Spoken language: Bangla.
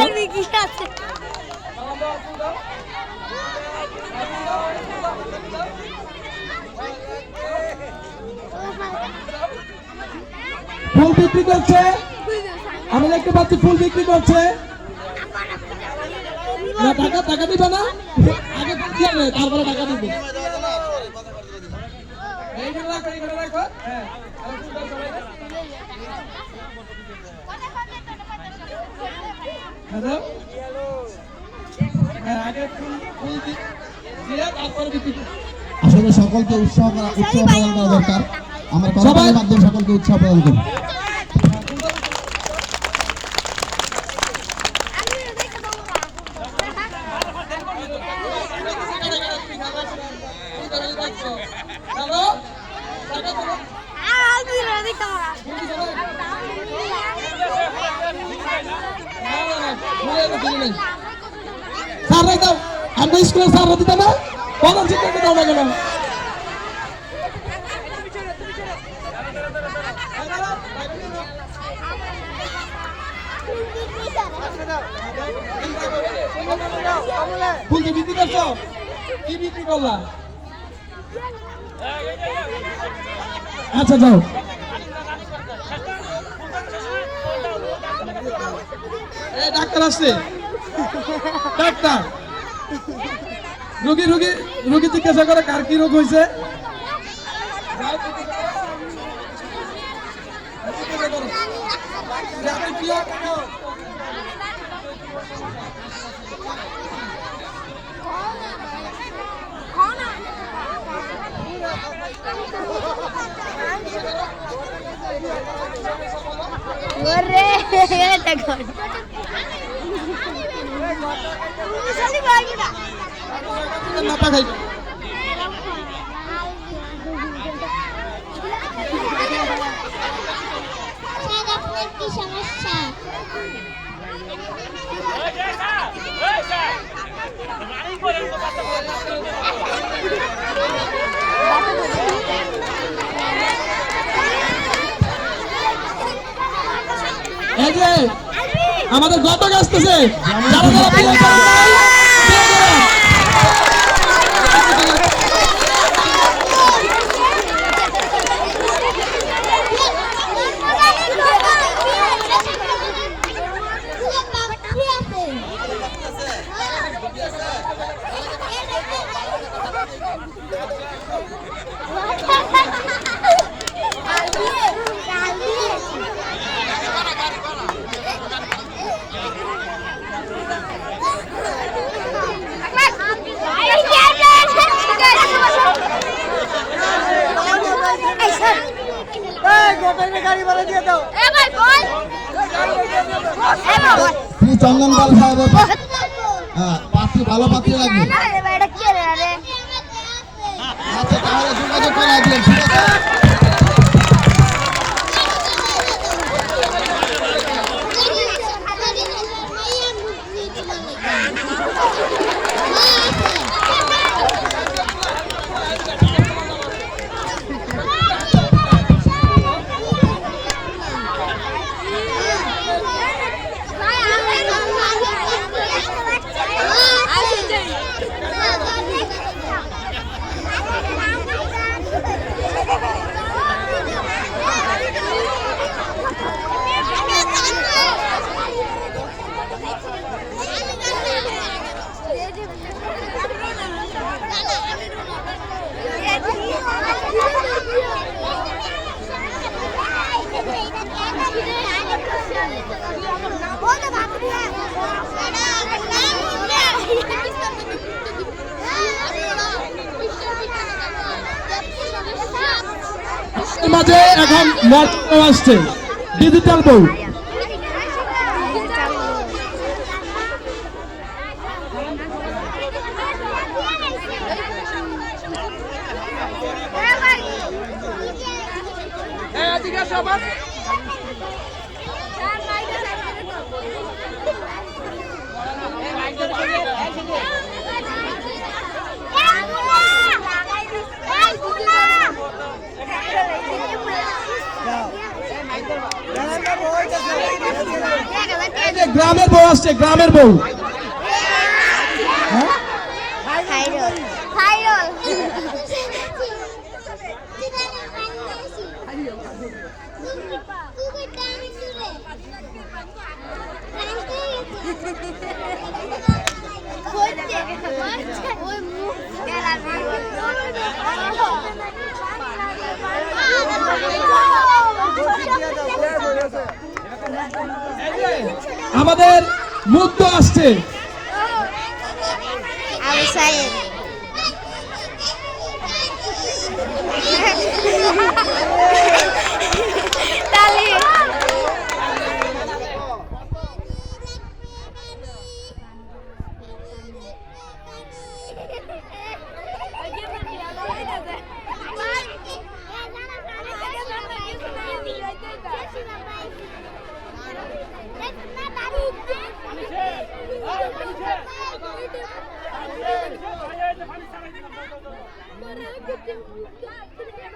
আমি কি আছে ফুল বিক্রি করছে, আমি দেখতে পাচ্ছি ফুল বিক্রি করছে। না টাকা টাকা দিবে না, আগে দিয়ে নে, তারপরে টাকা দিবে। আসলে সকলকে উৎসাহ প্রদান করা দরকার। আমার কর্মকাণ্ডের মাধ্যমে সকলকে উৎসাহ প্রদান করি। স্যার দাও, আমি স্কুলে স্যার দিতে না, প্রধান শিক্ষককে দাও না কেন? ফুল তো বিক্রি করছো, কি বিক্রি করলা? আচ্ছা যাও। ডাক্তার আসছে, ডাক্তার রোগী রোগী রোগী জিজ্ঞাসা করে কার কি রোগ হয়েছে। মাথা খাই কি সমস্যা? এই যে আমাদের ঘটক আসতেছে, চন্দন পাল সাহেবের পাত্রী, ভালো পাত্রী লাগবে। আচ্ছা তাহলে যোগাযোগ করা দিন, ঠিক আছে? মাঝে এখন মডেল আসছে, ডিজিটাল বউ। গ্রামের বউ আসছে, গ্রামের বউ। হ্যাঁ? খাইরল খাইরল আমাদের মুগ্ধ আসছে। আবু সাইদ তালি Thank you.